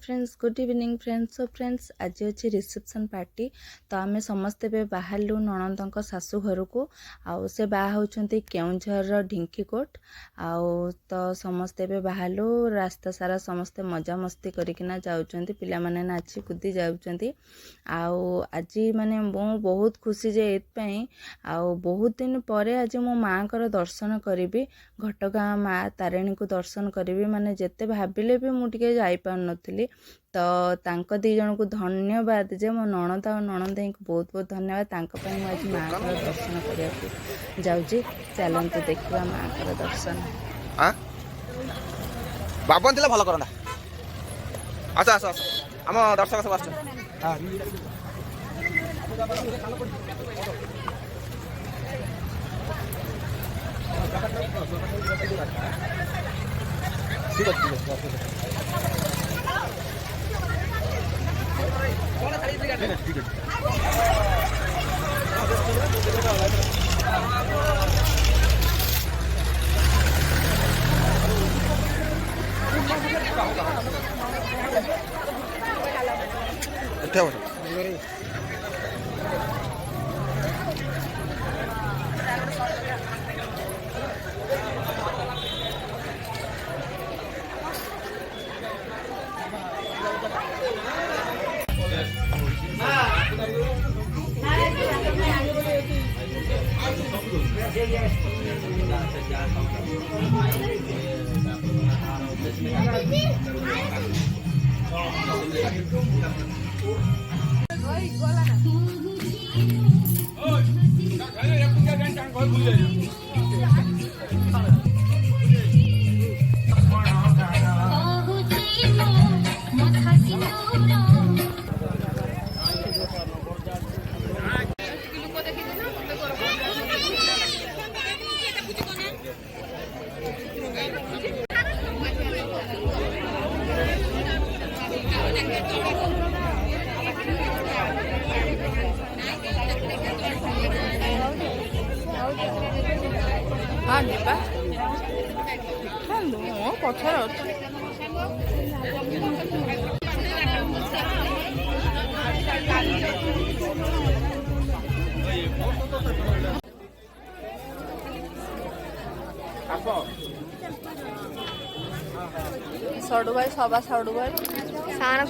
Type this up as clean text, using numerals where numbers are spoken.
Friends good evening friends. So friends आज अच्छे reception party तो आम समस्ते बाहरलु नणंद शाशु घर को आउ से बाहर केउझर ढिंकीकोट आउ तो समस्ते बाहरलु रास्ता सारा समस्ते मजा मस्ती करना जाऊँच पिला माने नाची कूदी जाऊँच आउ आज माने बहुत खुशी जे एथपाई आउ बहुत दिन पर आज मो माँ कर दर्शन करी घटगाँ माँ तारिणी को दर्शन करी माने जेते भाविले भी मुझे जापार नी तो तांको दी जन को धन्यवाद जे मो नणंद और नणंद को बहुत बहुत धन्यवाद तांको आज माँ को दर्शन करने जाऊँगी। चलते देखा माँ को दर्शन बाबन भल करना आस आस आस आम दर्शक सब आस ठीक हाँ जीवा पथर सड़ू भाई सभा सड़ू भाई सारा